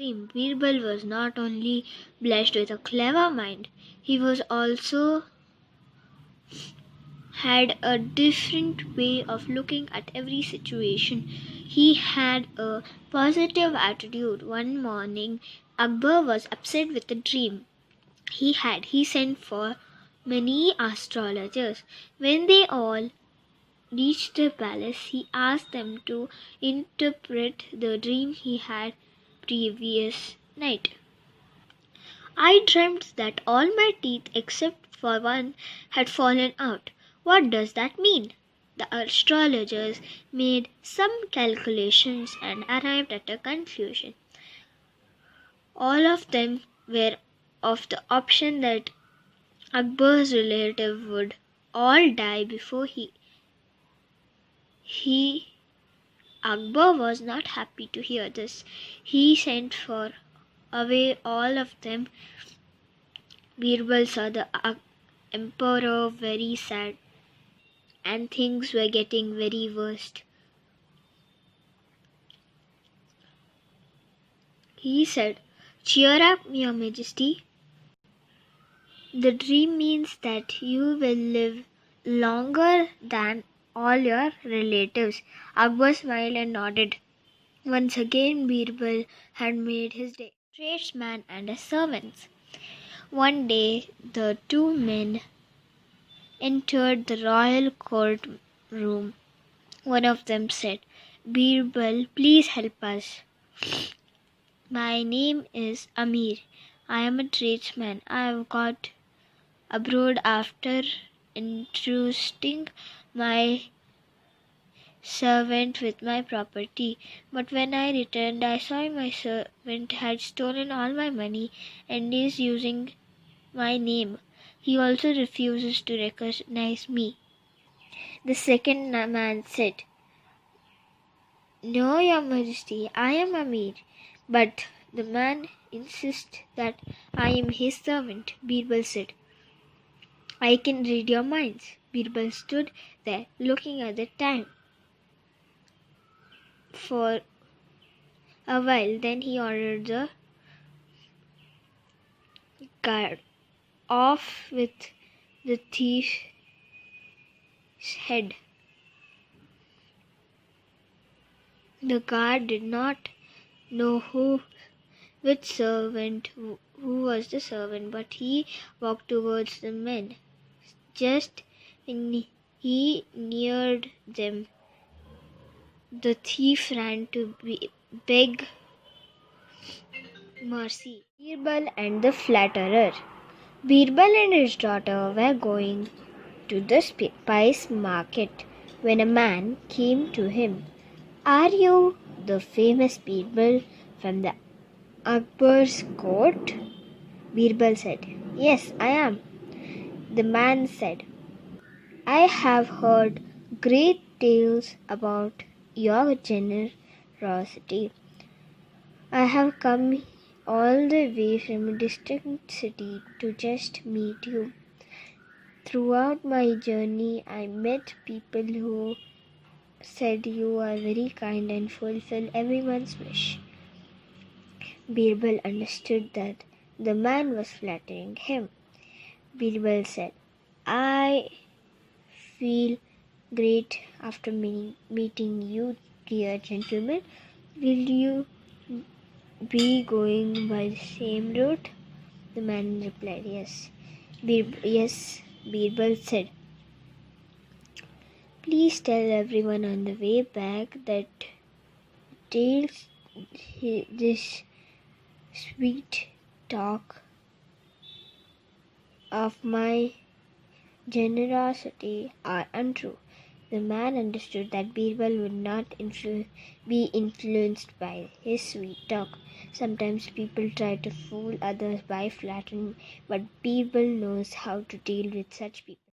dream. Birbal was not only blessed with a clever mind, he was also had a different way of looking at every situation. He had a positive attitude. One morning, Akbar was upset with the dream he sent for many astrologers. When they all reached the palace, he asked them to interpret the dream he had previous night. I dreamt that all my teeth except for one had fallen out. What does that mean? The astrologers made some calculations and arrived at a conclusion. All of them were of the option that Akbar's relative would all die before he Akbar was not happy to hear this. He sent for away all of them. Birbal saw the emperor very sad, and things were getting very worst. He said, "Cheer up, your majesty. The dream means that you will live longer than all your relatives." Akbar smiled and nodded. Once again, Birbal had made his day. Tradesman and his servants. One day, the two men entered the royal court room. One of them said, "Birbal, please help us. My name is Amir. I am a tradesman. I have got abroad after entrusting my servant with my property. But when I returned, I saw my servant had stolen all my money and is using my name. He also refuses to recognize me." The second man said, "No, your majesty, I am Amir." But the man insists that I am his servant. Birbal said, "I can read your minds." Birbal stood there looking at the time for a while. Then he ordered the guard off with the thief's head. The guard did not know which servant who was the servant, but he walked towards the men. Just when he neared them, the thief ran to beg mercy. Birbal and the flatterer. Birbal and his daughter were going to the spice market when a man came to him. "Are you the famous Birbal from the Akbar's court?" Birbal said, "Yes, I am." The man said, "I have heard great tales about your generosity. I have come all the way from a distant city to just meet you. Throughout my journey, I met people who said you are very kind and fulfill everyone's wish." Birbal understood that the man was flattering him. Birbal said, "I feel great after meeting you, dear gentleman. Will you be going by the same route?" The man replied, "Yes." Yes, Birbal said, "Please tell everyone on the way back that tales this sweet talk of my generosity are untrue." The man understood that Birbal would not be influenced by his sweet talk. Sometimes people try to fool others by flattering, but Birbal knows how to deal with such people.